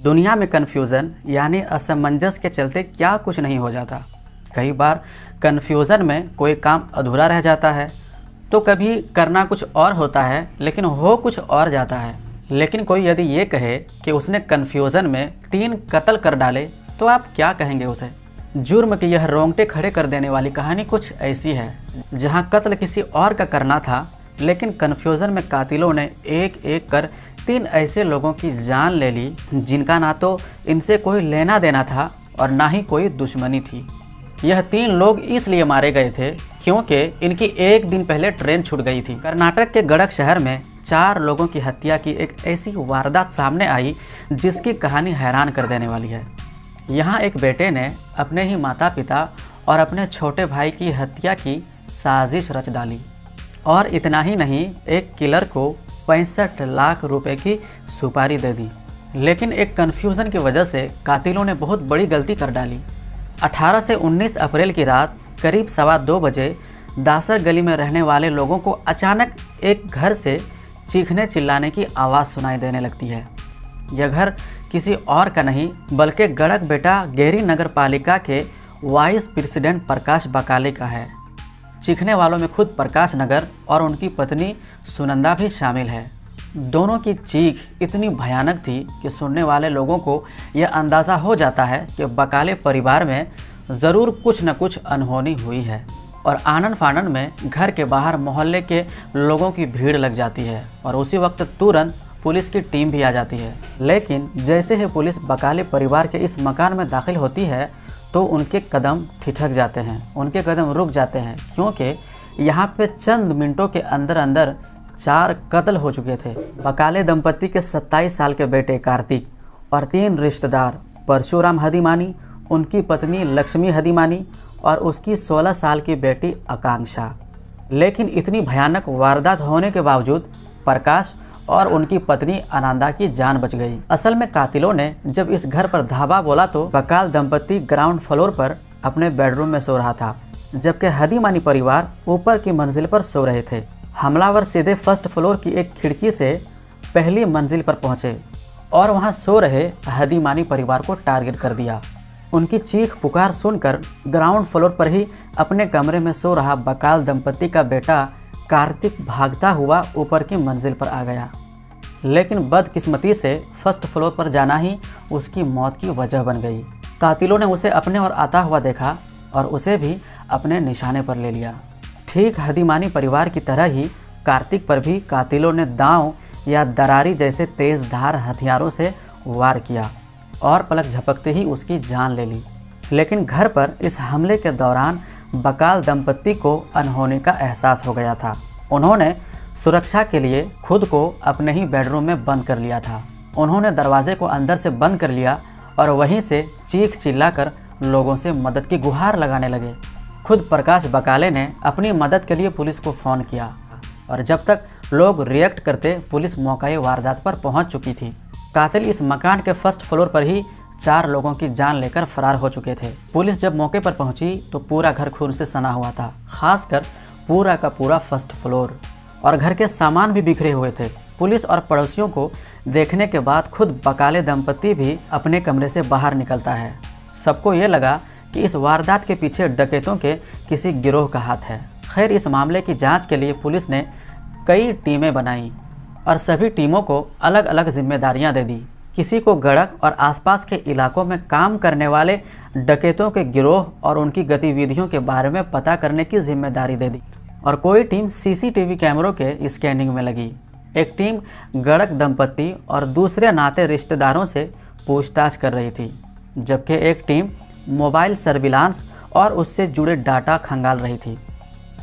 दुनिया में कन्फ्यूज़न यानी असमंजस के चलते क्या कुछ नहीं हो जाता। कई बार कन्फ्यूज़न में कोई काम अधूरा रह जाता है, तो कभी करना कुछ और होता है लेकिन हो कुछ और जाता है। लेकिन कोई यदि ये कहे कि उसने कन्फ्यूज़न में 3 कत्ल कर डाले, तो आप क्या कहेंगे उसे? जुर्म की यह रोंगटे खड़े कर देने वाली कहानी कुछ ऐसी है, जहाँ कत्ल किसी और का करना था, लेकिन कन्फ्यूज़न में कातिलों ने एक एक कर 3 ऐसे लोगों की जान ले ली जिनका ना तो इनसे कोई लेना देना था और ना ही कोई दुश्मनी थी। यह 3 लोग इसलिए मारे गए थे क्योंकि इनकी एक दिन पहले ट्रेन छूट गई थी। कर्नाटक के गड़क शहर में 4 लोगों की हत्या की एक ऐसी वारदात सामने आई जिसकी कहानी हैरान कर देने वाली है। यहाँ एक बेटे ने अपने ही माता पिता और अपने छोटे भाई की हत्या की साजिश रच डाली, और इतना ही नहीं, एक किलर को 65 लाख रुपए की सुपारी दे दी। लेकिन एक कन्फ्यूज़न की वजह से कातिलों ने बहुत बड़ी गलती कर डाली। 18 से 19 अप्रैल की रात करीब 2:15 बजे दासर गली में रहने वाले लोगों को अचानक एक घर से चीखने चिल्लाने की आवाज़ सुनाई देने लगती है। यह घर किसी और का नहीं बल्कि गड़क बेटा गेरी नगर पालिका के वाइस प्रेसिडेंट प्रकाश बकाले का है। चीखने वालों में खुद प्रकाश नगर और उनकी पत्नी सुनंदा भी शामिल है। दोनों की चीख इतनी भयानक थी कि सुनने वाले लोगों को यह अंदाज़ा हो जाता है कि बकाले परिवार में ज़रूर कुछ न कुछ अनहोनी हुई है, और आनन फानन में घर के बाहर मोहल्ले के लोगों की भीड़ लग जाती है और उसी वक्त तुरंत पुलिस की टीम भी आ जाती है। लेकिन जैसे ही पुलिस बकाले परिवार के इस मकान में दाखिल होती है तो उनके कदम ठिठक जाते हैं, उनके कदम रुक जाते हैं, क्योंकि यहाँ पे चंद मिनटों के अंदर अंदर 4 कत्ल हो चुके थे। बकाले दंपत्ति के 27 साल के बेटे कार्तिक और 3 रिश्तेदार परशुराम हदीमानी, उनकी पत्नी लक्ष्मी हदीमानी और उसकी 16 साल की बेटी आकांक्षा। लेकिन इतनी भयानक वारदात होने के बावजूद प्रकाश और उनकी पत्नी आनंदा की जान बच गई। असल में कातिलों ने जब इस घर पर धावा बोला तो बकाल दंपत्ति ग्राउंड फ्लोर पर अपने बेडरूम में सो रहा था, जबकि हदीमानी परिवार ऊपर की मंजिल पर सो रहे थे। हमलावर सीधे फर्स्ट फ्लोर की एक खिड़की से पहली मंजिल पर पहुंचे और वहां सो रहे हदीमानी परिवार को टारगेट कर दिया। उनकी चीख पुकार सुनकर ग्राउंड फ्लोर पर ही अपने कमरे में सो रहा बकाल दंपत्ति का बेटा कार्तिक भागता हुआ ऊपर की मंजिल पर आ गया। लेकिन बदकिस्मती से फर्स्ट फ्लोर पर जाना ही उसकी मौत की वजह बन गई। कातिलों ने उसे अपने ओर आता हुआ देखा और उसे भी अपने निशाने पर ले लिया। ठीक हदीमानी परिवार की तरह ही कार्तिक पर भी कातिलों ने दांव या दरारी जैसे तेज धार हथियारों से वार किया और पलक झपकते ही उसकी जान ले ली। लेकिन घर पर इस हमले के दौरान बकाल दंपत्ति को अनहोनी का एहसास हो गया था। उन्होंने सुरक्षा के लिए खुद को अपने ही बेडरूम में बंद कर लिया था। उन्होंने दरवाजे को अंदर से बंद कर लिया और वहीं से चीख चिल्लाकर लोगों से मदद की गुहार लगाने लगे। खुद प्रकाश बकाले ने अपनी मदद के लिए पुलिस को फ़ोन किया, और जब तक लोग रिएक्ट करते पुलिस मौके वारदात पर पहुंच चुकी थी। कातिल इस मकान के फर्स्ट फ्लोर पर ही 4 लोगों की जान लेकर फरार हो चुके थे। पुलिस जब मौके पर पहुंची तो पूरा घर खून से सना हुआ था, खासकर पूरा का पूरा फर्स्ट फ्लोर, और घर के सामान भी बिखरे हुए थे। पुलिस और पड़ोसियों को देखने के बाद खुद बकाले दंपत्ति भी अपने कमरे से बाहर निकलता है। सबको ये लगा कि इस वारदात के पीछे डकैतों के किसी गिरोह का हाथ है। खैर, इस मामले की जाँच के लिए पुलिस ने कई टीमें बनाई और सभी टीमों को अलग अलग जिम्मेदारियां दे दी। किसी को गड़क और आसपास के इलाकों में काम करने वाले डकैतों के गिरोह और उनकी गतिविधियों के बारे में पता करने की जिम्मेदारी दे दी, और कोई टीम सीसीटीवी कैमरों के स्कैनिंग में लगी। एक टीम गड़क दंपत्ति और दूसरे नाते रिश्तेदारों से पूछताछ कर रही थी, जबकि एक टीम मोबाइल सर्विलांस और उससे जुड़े डाटा खंगाल रही थी।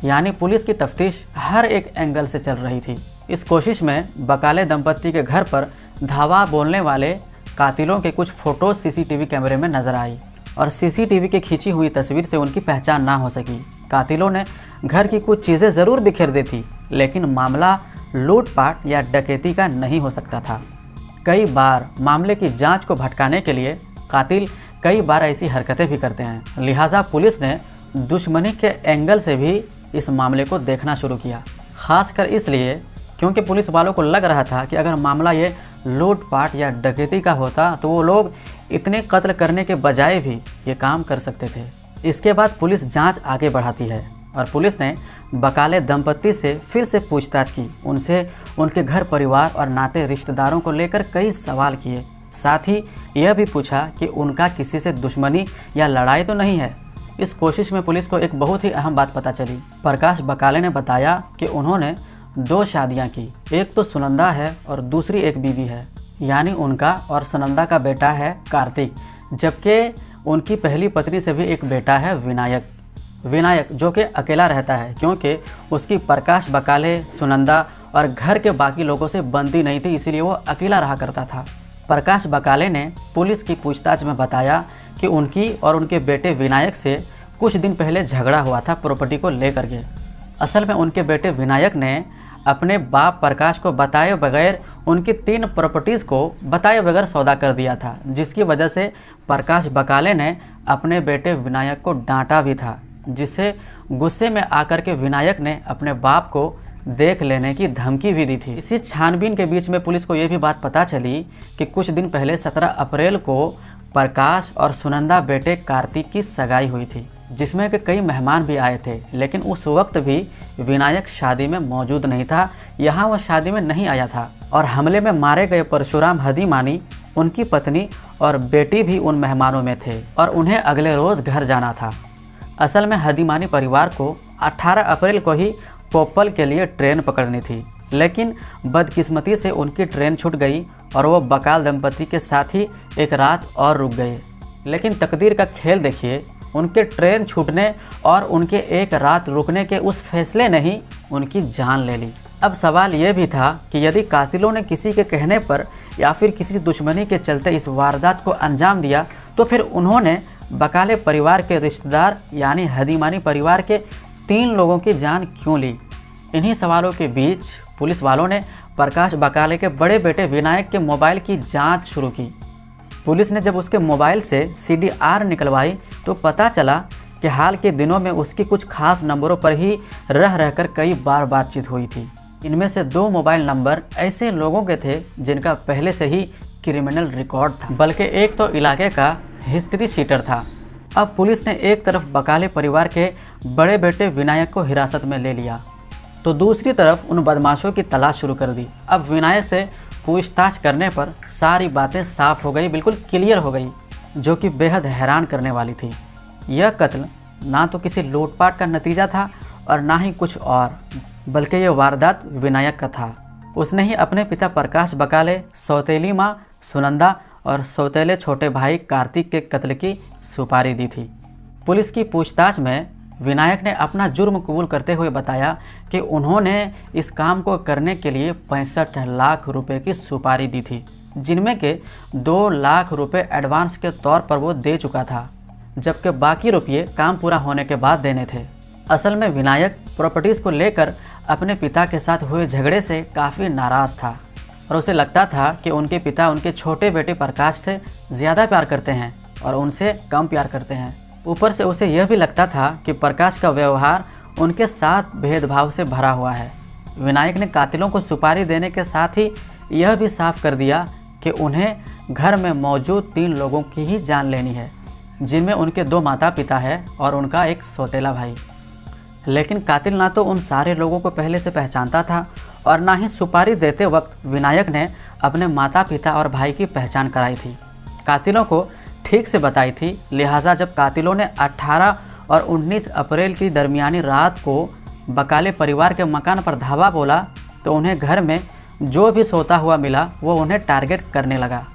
यानी पुलिस की तफ्तीश हर एक एंगल से चल रही थी। इस कोशिश में बकाले दंपत्ति के घर पर धावा बोलने वाले कातिलों के कुछ फ़ोटोज़ सीसीटीवी कैमरे में नजर आई, और सीसीटीवी की खींची हुई तस्वीर से उनकी पहचान ना हो सकी। कातिलों ने घर की कुछ चीज़ें ज़रूर बिखेर दी थी, लेकिन मामला लूटपाट या डकैती का नहीं हो सकता था। कई बार मामले की जांच को भटकाने के लिए कातिल कई बार ऐसी हरकतें भी करते हैं। लिहाजा पुलिस ने दुश्मनी के एंगल से भी इस मामले को देखना शुरू किया, खासकर इसलिए क्योंकि पुलिस वालों को लग रहा था कि अगर मामला ये लूटपाट या डकैती का होता तो वो लोग इतने कत्ल करने के बजाय भी ये काम कर सकते थे। इसके बाद पुलिस जांच आगे बढ़ाती है और पुलिस ने बकाले दंपति से फिर से पूछताछ की। उनसे उनके घर परिवार और नाते रिश्तेदारों को लेकर कई सवाल किए। साथ ही यह भी पूछा कि उनका किसी से दुश्मनी या लड़ाई तो नहीं है। इस कोशिश में पुलिस को एक बहुत ही अहम बात पता चली। प्रकाश बकाले ने बताया कि उन्होंने 2 शादियां की, एक तो सुनंदा है और दूसरी एक बीवी है, यानी उनका और सुनंदा का बेटा है कार्तिक, जबकि उनकी पहली पत्नी से भी एक बेटा है विनायक जो कि अकेला रहता है क्योंकि उसकी प्रकाश बकाले, सुनंदा और घर के बाकी लोगों से बनती नहीं थी, इसीलिए वो अकेला रहा करता था। प्रकाश बकाले ने पुलिस की पूछताछ में बताया कि उनकी और उनके बेटे विनायक से कुछ दिन पहले झगड़ा हुआ था प्रॉपर्टी को लेकर के। असल में उनके बेटे विनायक ने अपने बाप प्रकाश को बताए बगैर उनकी 3 प्रॉपर्टीज़ को बताए बगैर सौदा कर दिया था, जिसकी वजह से प्रकाश बकाले ने अपने बेटे विनायक को डांटा भी था, जिससे गुस्से में आकर के विनायक ने अपने बाप को देख लेने की धमकी भी दी थी। इसी छानबीन के बीच में पुलिस को यह भी बात पता चली कि कुछ दिन पहले 17 अप्रैल को प्रकाश और सुनंदा बेटे कार्तिक की सगाई हुई थी, जिसमें कि कई मेहमान भी आए थे, लेकिन उस वक्त भी विनायक शादी में मौजूद नहीं था। यहाँ वह शादी में नहीं आया था और हमले में मारे गए परशुराम हदीमानी, उनकी पत्नी और बेटी भी उन मेहमानों में थे और उन्हें अगले रोज़ घर जाना था। असल में हदीमानी परिवार को 18 अप्रैल को ही पोपल के लिए ट्रेन पकड़नी थी, लेकिन बदकिस्मती से उनकी ट्रेन छूट गई और वो बकाल दंपति के साथ ही एक रात और रुक गए। लेकिन तकदीर का खेल देखिए, उनके ट्रेन छूटने और उनके एक रात रुकने के उस फैसले ने ही उनकी जान ले ली। अब सवाल ये भी था कि यदि कातिलों ने किसी के कहने पर या फिर किसी दुश्मनी के चलते इस वारदात को अंजाम दिया तो फिर उन्होंने बकाले परिवार के रिश्तेदार यानी हदीमानी परिवार के 3 लोगों की जान क्यों ली। इन्हीं सवालों के बीच पुलिस वालों ने प्रकाश बकाले के बड़े बेटे विनायक के मोबाइल की जांच शुरू की। पुलिस ने जब उसके मोबाइल से CDR निकलवाई तो पता चला कि हाल के दिनों में उसकी कुछ खास नंबरों पर ही रह रहकर कई बार बातचीत हुई थी। इनमें से 2 मोबाइल नंबर ऐसे लोगों के थे जिनका पहले से ही क्रिमिनल रिकॉर्ड था, बल्कि एक तो इलाके का हिस्ट्री शीटर था। अब पुलिस ने एक तरफ बकाले परिवार के बड़े बेटे विनायक को हिरासत में ले लिया तो दूसरी तरफ उन बदमाशों की तलाश शुरू कर दी। अब विनायक से पूछताछ करने पर सारी बातें साफ हो गई, बिल्कुल क्लियर हो गई, जो कि बेहद हैरान करने वाली थी। यह कत्ल ना तो किसी लूटपाट का नतीजा था और ना ही कुछ और, बल्कि यह वारदात विनायक का था। उसने ही अपने पिता प्रकाश बकाले, सौतेली माँ सुनंदा और सौतेले छोटे भाई कार्तिक के कत्ल की सुपारी दी थी। पुलिस की पूछताछ में विनायक ने अपना जुर्म कबूल करते हुए बताया कि उन्होंने इस काम को करने के लिए 65 लाख रुपए की सुपारी दी थी, जिनमें के 2 लाख रुपए एडवांस के तौर पर वो दे चुका था, जबकि बाकी रुपये काम पूरा होने के बाद देने थे। असल में विनायक प्रॉपर्टीज़ को लेकर अपने पिता के साथ हुए झगड़े से काफ़ी नाराज़ था और उसे लगता था कि उनके पिता उनके छोटे बेटे प्रकाश से ज़्यादा प्यार करते हैं और उनसे कम प्यार करते हैं। ऊपर से उसे यह भी लगता था कि प्रकाश का व्यवहार उनके साथ भेदभाव से भरा हुआ है। विनायक ने कातिलों को सुपारी देने के साथ ही यह भी साफ कर दिया कि उन्हें घर में मौजूद 3 लोगों की ही जान लेनी है, जिनमें उनके 2 माता पिता हैं और उनका एक सौतेला भाई। लेकिन कातिल ना तो उन सारे लोगों को पहले से पहचानता था और ना ही सुपारी देते वक्त विनायक ने अपने माता पिता और भाई की पहचान कराई थी, कातिलों को ठीक से बताई थी। लिहाजा जब कातिलों ने 18 और 19 अप्रैल की दरमियानी रात को बकाले परिवार के मकान पर धावा बोला तो उन्हें घर में जो भी सोता हुआ मिला वो उन्हें टारगेट करने लगा।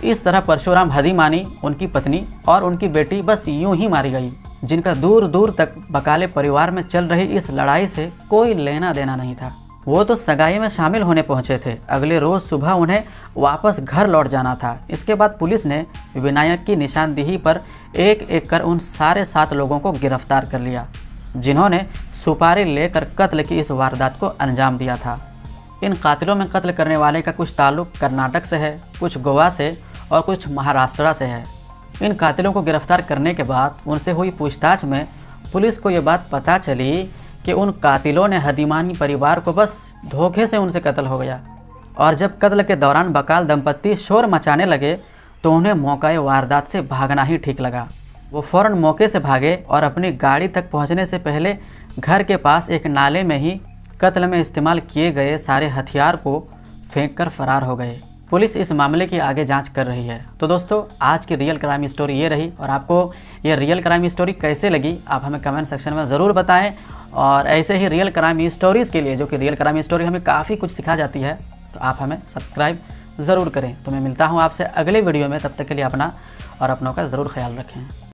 इस तरह परशुराम हदीमानी, उनकी पत्नी और उनकी बेटी बस यूं ही मारी गई, जिनका दूर दूर तक बकाले परिवार में चल रही इस लड़ाई से कोई लेना देना नहीं था। वो तो सगाई में शामिल होने पहुंचे थे, अगले रोज़ सुबह उन्हें वापस घर लौट जाना था। इसके बाद पुलिस ने विनायक की निशानदेही पर एक एक कर उन सारे 7 लोगों को गिरफ्तार कर लिया, जिन्होंने सुपारी लेकर कत्ल की इस वारदात को अंजाम दिया था। इन कातिलों में कत्ल करने वाले का कुछ ताल्लुक कर्नाटक से है, कुछ गोवा से और कुछ महाराष्ट्र से है। इन कातिलों को गिरफ्तार करने के बाद उनसे हुई पूछताछ में पुलिस को ये बात पता चली कि उन कातिलों ने हदीमानी परिवार को बस धोखे से उनसे कत्ल हो गया। और जब कत्ल के दौरान बकाल दंपत्ति शोर मचाने लगे तो उन्हें मौका वारदात से भागना ही ठीक लगा। वो फ़ौरन मौके से भागे और अपनी गाड़ी तक पहुंचने से पहले घर के पास एक नाले में ही कत्ल में इस्तेमाल किए गए सारे हथियार को फेंककर फरार हो गए। पुलिस इस मामले की आगे जांच कर रही है। तो दोस्तों, आज की रियल क्राइम स्टोरी ये रही, और आपको ये रियल क्राइम स्टोरी कैसे लगी आप हमें कमेंट सेक्शन में ज़रूर बताएं। और ऐसे ही रियल क्राइम स्टोरीज़ के लिए, जो कि रियल क्राइम स्टोरी हमें काफ़ी कुछ सिखा जाती है, तो आप हमें सब्सक्राइब ज़रूर करें। तो मैं मिलता हूँ आपसे अगले वीडियो में, तब तक के लिए अपना और अपनों का ज़रूर ख्याल रखें।